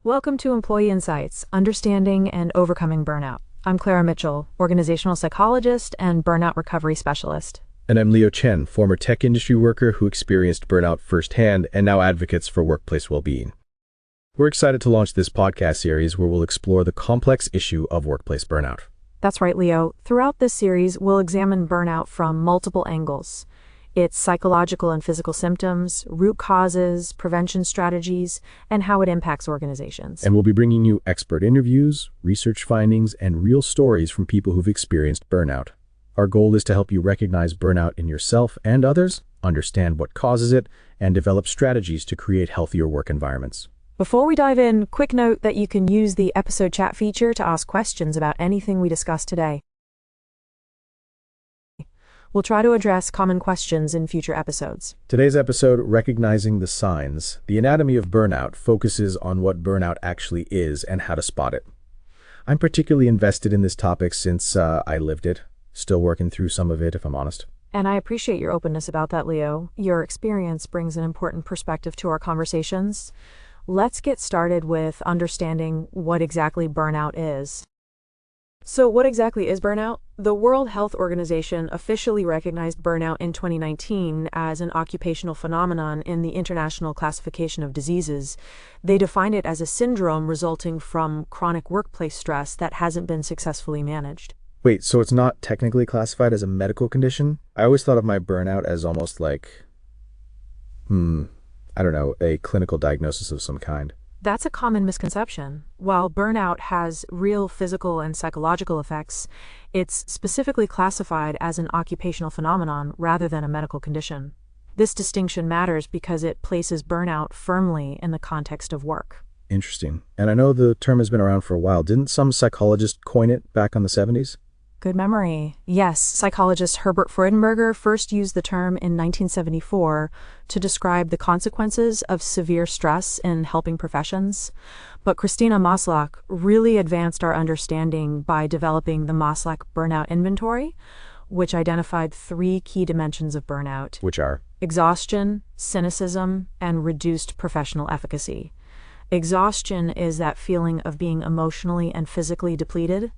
Welcome to Employee Insights, Understanding and Overcoming Burnout. I'm Clara Mitchell, organizational psychologist and burnout recovery specialist. And I'm Leo Chen, former tech industry worker who experienced burnout firsthand and now advocates for workplace well-being. We're excited to launch this podcast series where we'll explore the complex issue of workplace burnout. That's right, Leo. Throughout this series, we'll examine burnout from multiple angles. Its psychological and physical symptoms, root causes, prevention strategies, and how it impacts organizations. And we'll be bringing you expert interviews, research findings, and real stories from people who've experienced burnout. Our goal is to help you recognize burnout in yourself and others, understand what causes it, and develop strategies to create healthier work environments. Before we dive in, quick note that you can use the episode chat feature to ask questions about anything we discussed today. We'll try to address common questions in future episodes. Today's episode, Recognizing the Signs, the Anatomy of Burnout, focuses on what burnout actually is and how to spot it. I'm particularly invested in this topic since I lived it, still working through some of it if I'm honest. And I appreciate your openness about that, Leo. Your experience brings an important perspective to our conversations. Let's get started with understanding what exactly burnout is. So what exactly is burnout? The World Health Organization officially recognized burnout in 2019 as an occupational phenomenon in the International Classification of Diseases. They defined it as a syndrome resulting from chronic workplace stress that hasn't been successfully managed. Wait, so it's not technically classified as a medical condition? I always thought of my burnout as almost like, a clinical diagnosis of some kind. That's a common misconception. While burnout has real physical and psychological effects, it's specifically classified as an occupational phenomenon rather than a medical condition. This distinction matters because it places burnout firmly in the context of work. Interesting. And I know the term has been around for a while. Didn't some psychologist coin it back on the 70s? Good memory. Yes, psychologist Herbert Freudenberger first used the term in 1974 to describe the consequences of severe stress in helping professions. But Christina Maslach really advanced our understanding by developing the Maslach Burnout Inventory, which identified 3 key dimensions of burnout. Which are? Exhaustion, cynicism, and reduced professional efficacy. Exhaustion is that feeling of being emotionally and physically depleted.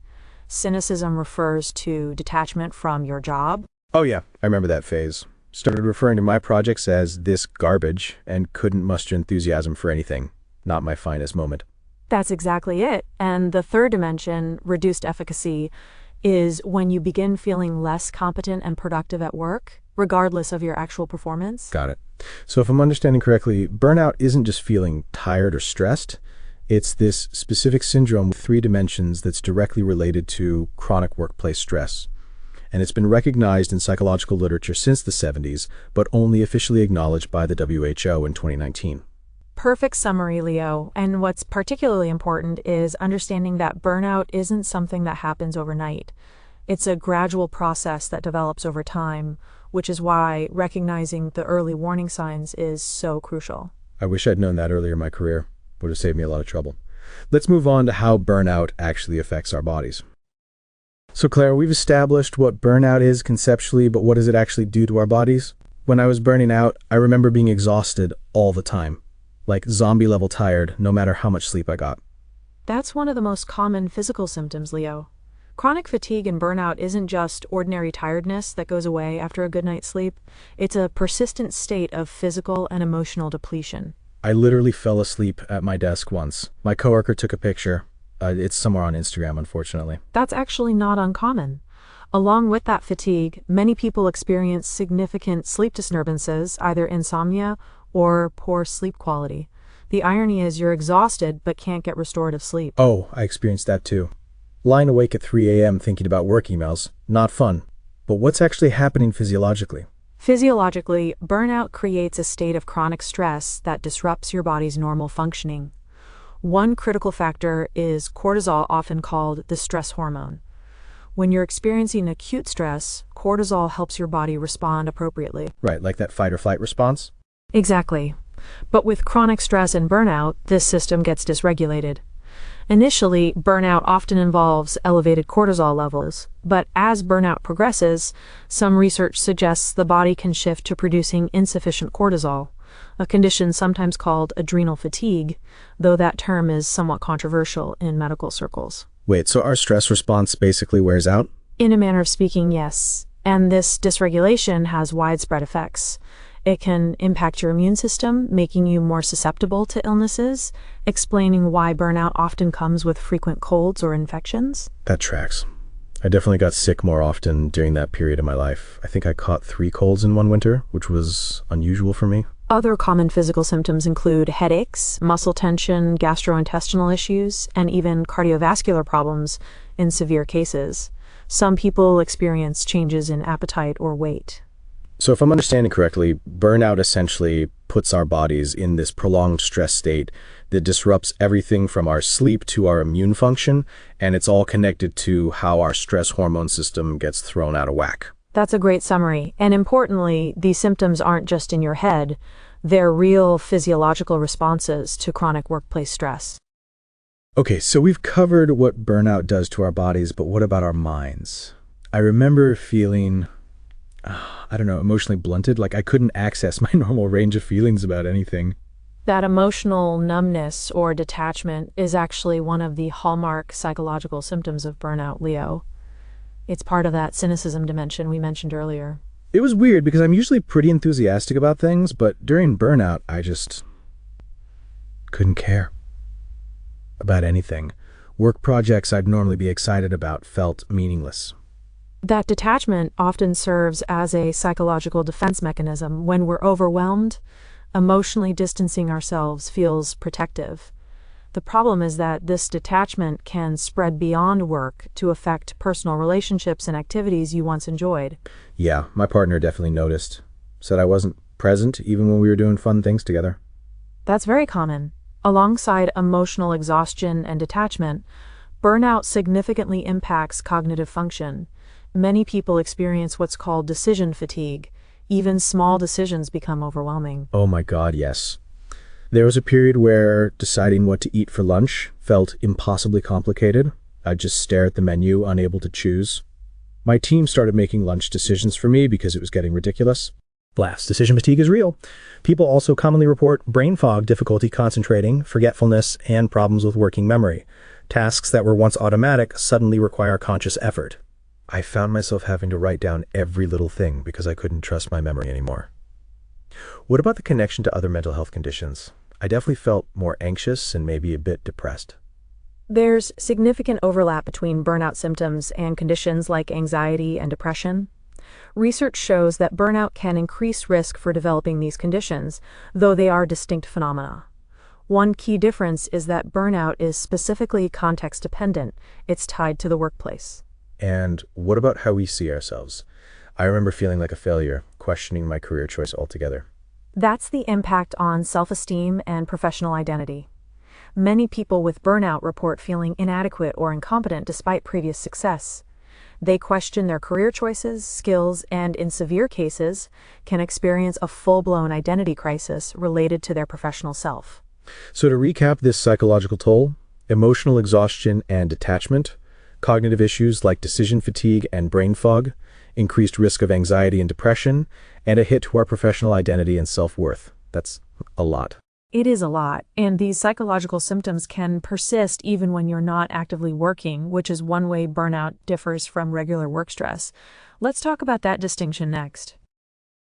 Cynicism refers to detachment from your job. Oh yeah, I remember that phase. Started referring to my projects as this garbage and couldn't muster enthusiasm for anything. Not my finest moment. That's exactly it. And the third dimension, reduced efficacy, is when you begin feeling less competent and productive at work, regardless of your actual performance. Got it. So if I'm understanding correctly, burnout isn't just feeling tired or stressed. It's this specific syndrome with 3 dimensions that's directly related to chronic workplace stress. And it's been recognized in psychological literature since the 70s, but only officially acknowledged by the WHO in 2019. Perfect summary, Leo. And what's particularly important is understanding that burnout isn't something that happens overnight. It's a gradual process that develops over time, which is why recognizing the early warning signs is so crucial. I wish I'd known that earlier in my career. Would have saved me a lot of trouble. Let's move on to how burnout actually affects our bodies. So Claire, we've established what burnout is conceptually, but what does it actually do to our bodies? When I was burning out, I remember being exhausted all the time, like zombie level tired, no matter how much sleep I got. That's one of the most common physical symptoms, Leo. Chronic fatigue and burnout isn't just ordinary tiredness that goes away after a good night's sleep. It's a persistent state of physical and emotional depletion. I literally fell asleep at my desk once. My coworker took a picture. It's somewhere on Instagram, unfortunately. That's actually not uncommon. Along with that fatigue, many people experience significant sleep disturbances, either insomnia or poor sleep quality. The irony is you're exhausted but can't get restorative sleep. Oh, I experienced that too. Lying awake at 3 a.m. thinking about work emails. Not fun. But what's actually happening physiologically? Physiologically, burnout creates a state of chronic stress that disrupts your body's normal functioning. One critical factor is cortisol, often called the stress hormone. When you're experiencing acute stress, cortisol helps your body respond appropriately. Right, like that fight or flight response? Exactly. But with chronic stress and burnout, this system gets dysregulated. Initially, burnout often involves elevated cortisol levels, but as burnout progresses, some research suggests the body can shift to producing insufficient cortisol, a condition sometimes called adrenal fatigue, though that term is somewhat controversial in medical circles. Wait, so our stress response basically wears out? In a manner of speaking, yes. And this dysregulation has widespread effects. It can impact your immune system, making you more susceptible to illnesses, explaining why burnout often comes with frequent colds or infections. That tracks. I definitely got sick more often during that period of my life. I think I caught 3 colds in one winter, which was unusual for me. Other common physical symptoms include headaches, muscle tension, gastrointestinal issues, and even cardiovascular problems in severe cases. Some people experience changes in appetite or weight. So if I'm understanding correctly, burnout essentially puts our bodies in this prolonged stress state that disrupts everything from our sleep to our immune function, and it's all connected to how our stress hormone system gets thrown out of whack. That's a great summary. And importantly, these symptoms aren't just in your head. They're real physiological responses to chronic workplace stress. Okay, so we've covered what burnout does to our bodies, but what about our minds? I remember feeling, emotionally blunted, like I couldn't access my normal range of feelings about anything. That emotional numbness or detachment is actually one of the hallmark psychological symptoms of burnout, Leo. It's part of that cynicism dimension we mentioned earlier. It was weird because I'm usually pretty enthusiastic about things, but during burnout, I just couldn't care about anything. Work projects I'd normally be excited about felt meaningless. That detachment often serves as a psychological defense mechanism. When we're overwhelmed, emotionally distancing ourselves feels protective. The problem is that this detachment can spread beyond work to affect personal relationships and activities you once enjoyed. Yeah, my partner definitely noticed. Said I wasn't present even when we were doing fun things together. That's very common. Alongside emotional exhaustion and detachment, burnout significantly impacts cognitive function. Many people experience what's called decision fatigue. Even small decisions become overwhelming. Oh my God, yes. There was a period where deciding what to eat for lunch felt impossibly complicated. I'd just stare at the menu, unable to choose. My team started making lunch decisions for me because it was getting ridiculous. Laughs. Decision fatigue is real. People also commonly report brain fog, difficulty concentrating, forgetfulness, and problems with working memory. Tasks that were once automatic suddenly require conscious effort. I found myself having to write down every little thing because I couldn't trust my memory anymore. What about the connection to other mental health conditions? I definitely felt more anxious and maybe a bit depressed. There's significant overlap between burnout symptoms and conditions like anxiety and depression. Research shows that burnout can increase risk for developing these conditions, though they are distinct phenomena. One key difference is that burnout is specifically context-dependent. It's tied to the workplace. And what about how we see ourselves? I remember feeling like a failure, questioning my career choice altogether. That's the impact on self-esteem and professional identity. Many people with burnout report feeling inadequate or incompetent despite previous success. They question their career choices, skills, and in severe cases, can experience a full-blown identity crisis related to their professional self. So to recap this psychological toll, emotional exhaustion and detachment, cognitive issues like decision fatigue and brain fog, increased risk of anxiety and depression, and a hit to our professional identity and self-worth. That's a lot. It is a lot, and these psychological symptoms can persist even when you're not actively working, which is one way burnout differs from regular work stress. Let's talk about that distinction next.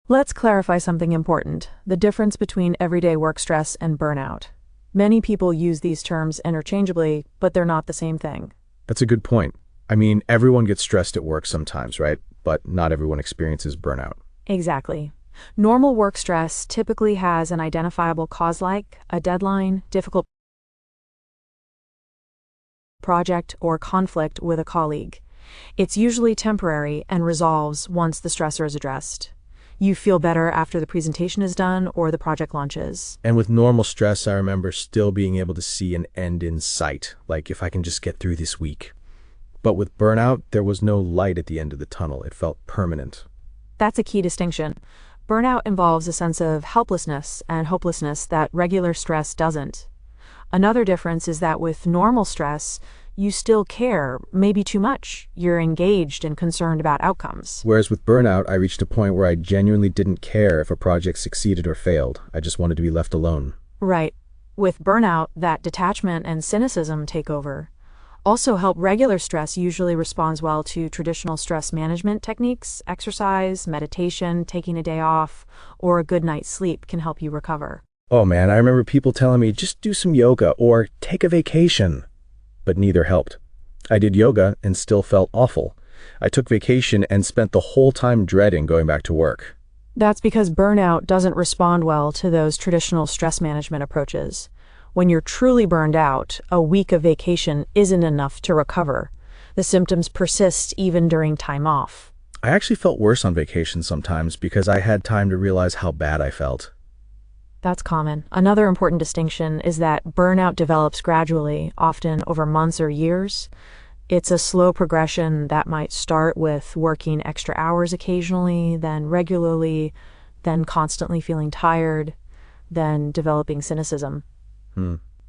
Let's clarify something important: the difference between everyday work stress and burnout. Many people use these terms interchangeably, but they're not the same thing. That's a good point. I mean, everyone gets stressed at work sometimes, right? But not everyone experiences burnout. Exactly. Normal work stress typically has an identifiable cause like a deadline, difficult project, or conflict with a colleague. It's usually temporary and resolves once the stressor is addressed. You feel better after the presentation is done or the project launches. And with normal stress, I remember still being able to see an end in sight, like if I can just get through this week. But with burnout, there was no light at the end of the tunnel. It felt permanent. That's a key distinction. Burnout involves a sense of helplessness and hopelessness that regular stress doesn't. Another difference is that with normal stress, You still care, maybe too much. You're engaged and concerned about outcomes. Whereas with burnout, I reached a point where I genuinely didn't care if a project succeeded or failed. I just wanted to be left alone. Right. With burnout, that detachment and cynicism take over. Also help regular stress usually responds well to traditional stress management techniques. Exercise, meditation, taking a day off, or a good night's sleep can help you recover. Oh man, I remember people telling me just do some yoga or take a vacation. But neither helped. I did yoga and still felt awful. I took vacation and spent the whole time dreading going back to work. That's because burnout doesn't respond well to those traditional stress management approaches. When you're truly burned out, a week of vacation isn't enough to recover. The symptoms persist even during time off. I actually felt worse on vacation sometimes because I had time to realize how bad I felt. That's common. Another important distinction is that burnout develops gradually, often over months or years. It's a slow progression that might start with working extra hours occasionally, then regularly, then constantly feeling tired, then developing cynicism.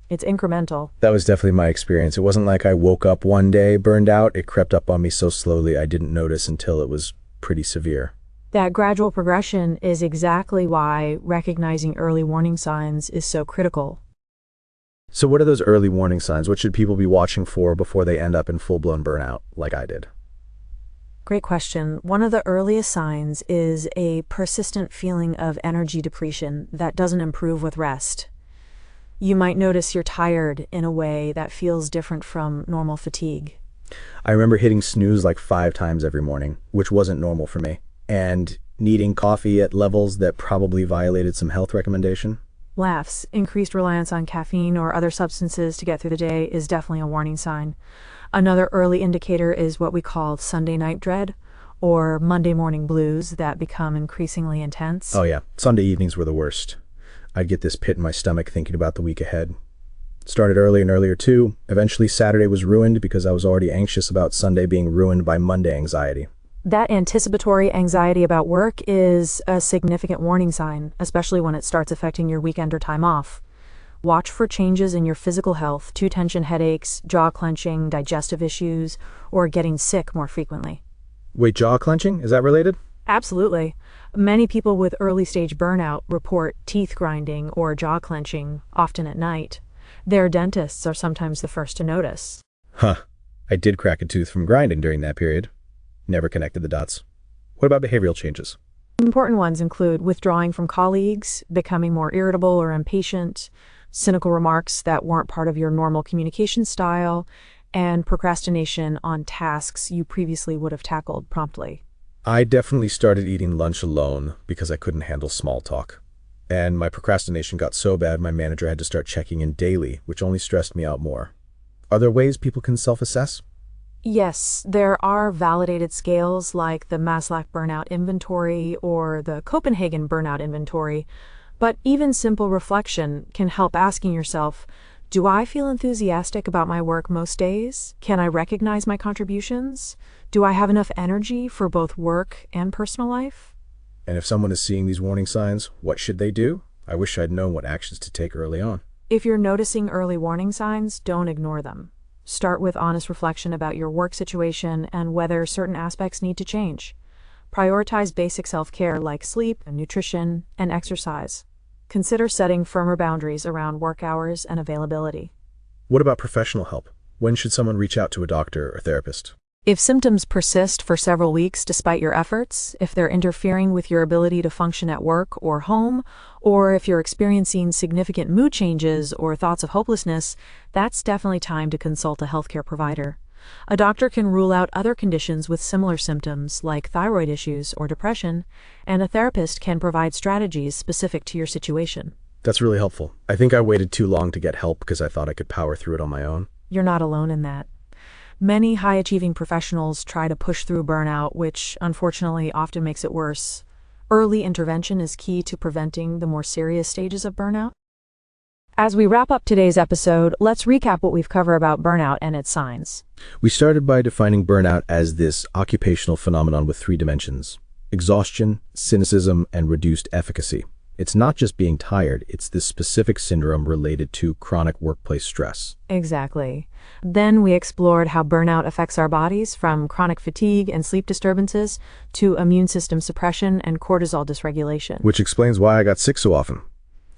It's incremental. That was definitely my experience. It wasn't like I woke up one day burned out. It crept up on me so slowly I didn't notice until it was pretty severe. That gradual progression is exactly why recognizing early warning signs is so critical. So what are those early warning signs? What should people be watching for before they end up in full-blown burnout like I did? Great question. One of the earliest signs is a persistent feeling of energy depletion that doesn't improve with rest. You might notice you're tired in a way that feels different from normal fatigue. I remember hitting snooze like 5 times every morning, which wasn't normal for me, and needing coffee at levels that probably violated some health recommendation. Laughs, increased reliance on caffeine or other substances to get through the day is definitely a warning sign. Another early indicator is what we call Sunday night dread, or Monday morning blues that become increasingly intense. Oh yeah, Sunday evenings were the worst. I'd get this pit in my stomach thinking about the week ahead. Started early and earlier too. Eventually Saturday was ruined because I was already anxious about Sunday being ruined by Monday anxiety. That anticipatory anxiety about work is a significant warning sign, especially when it starts affecting your weekend or time off. Watch for changes in your physical health, too tension headaches, jaw clenching, digestive issues, or getting sick more frequently. Wait, jaw clenching? Is that related? Absolutely. Many people with early-stage burnout report teeth grinding or jaw clenching, often at night. Their dentists are sometimes the first to notice. Huh. I did crack a tooth from grinding during that period. Never connected the dots. What about behavioral changes? Important ones include withdrawing from colleagues, becoming more irritable or impatient, cynical remarks that weren't part of your normal communication style, and procrastination on tasks you previously would have tackled promptly. I definitely started eating lunch alone because I couldn't handle small talk. And my procrastination got so bad my manager had to start checking in daily, which only stressed me out more. Are there ways people can self-assess? Yes, there are validated scales like the Maslach Burnout Inventory or the Copenhagen Burnout Inventory, but even simple reflection can help asking yourself, do I feel enthusiastic about my work most days? Can I recognize my contributions? Do I have enough energy for both work and personal life? And if someone is seeing these warning signs, what should they do? I wish I'd known what actions to take early on. If you're noticing early warning signs, don't ignore them. Start with honest reflection about your work situation and whether certain aspects need to change. Prioritize basic self-care like sleep and nutrition and exercise. Consider setting firmer boundaries around work hours and availability. What about professional help? When should someone reach out to a doctor or therapist? If symptoms persist for several weeks despite your efforts, if they're interfering with your ability to function at work or home, or if you're experiencing significant mood changes or thoughts of hopelessness, that's definitely time to consult a healthcare provider. A doctor can rule out other conditions with similar symptoms like thyroid issues or depression, and a therapist can provide strategies specific to your situation. That's really helpful. I think I waited too long to get help because I thought I could power through it on my own. You're not alone in that. Many high-achieving professionals try to push through burnout, which unfortunately often makes it worse. Early intervention is key to preventing the more serious stages of burnout. As we wrap up today's episode, let's recap what we've covered about burnout and its signs. We started by defining burnout as this occupational phenomenon with 3 dimensions: exhaustion, cynicism, and reduced efficacy. It's not just being tired, it's this specific syndrome related to chronic workplace stress. Exactly. Then we explored how burnout affects our bodies, from chronic fatigue and sleep disturbances to immune system suppression and cortisol dysregulation. Which explains why I got sick so often.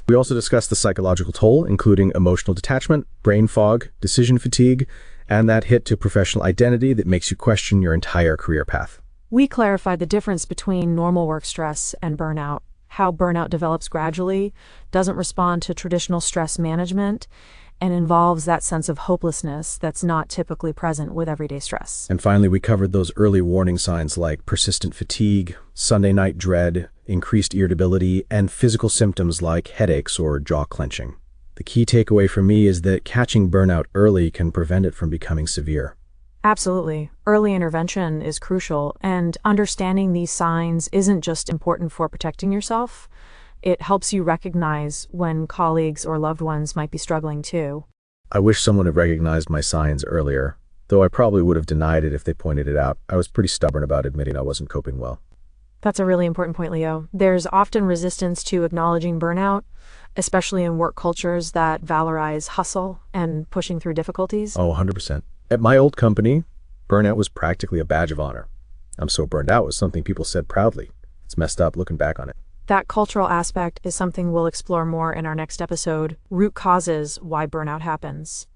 We also discussed the psychological toll, including emotional detachment, brain fog, decision fatigue, and that hit to professional identity that makes you question your entire career path. We clarified the difference between normal work stress and burnout, how burnout develops gradually, doesn't respond to traditional stress management, and involves that sense of hopelessness that's not typically present with everyday stress. And finally, we covered those early warning signs like persistent fatigue, Sunday night dread, increased irritability, and physical symptoms like headaches or jaw clenching. The key takeaway for me is that catching burnout early can prevent it from becoming severe. Absolutely. Early intervention is crucial, and understanding these signs isn't just important for protecting yourself. It helps you recognize when colleagues or loved ones might be struggling too. I wish someone had recognized my signs earlier, though I probably would have denied it if they pointed it out. I was pretty stubborn about admitting I wasn't coping well. That's a really important point, Leo. There's often resistance to acknowledging burnout, especially in work cultures that valorize hustle and pushing through difficulties. Oh, 100%. At my old company, burnout was practically a badge of honor. I'm so burned out was something people said proudly. It's messed up looking back on it. That cultural aspect is something we'll explore more in our next episode, Root Causes Why Burnout Happens.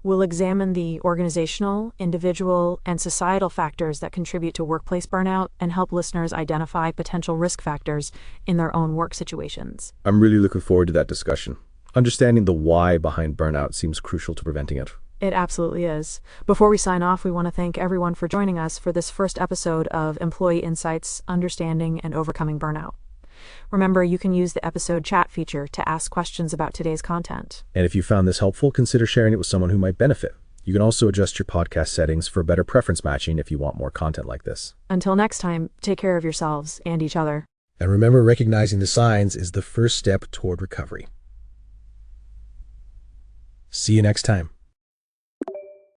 We'll examine the organizational, individual, and societal factors that contribute to workplace burnout and help listeners identify potential risk factors in their own work situations. I'm really looking forward to that discussion. Understanding the why behind burnout seems crucial to preventing it. It absolutely is. Before we sign off, we want to thank everyone for joining us for this first episode of Employee Insights, Understanding and Overcoming Burnout. Remember, you can use the episode chat feature to ask questions about today's content. And if you found this helpful, consider sharing it with someone who might benefit. You can also adjust your podcast settings for better preference matching if you want more content like this. Until next time, take care of yourselves and each other. And remember, recognizing the signs is the first step toward recovery. See you next time.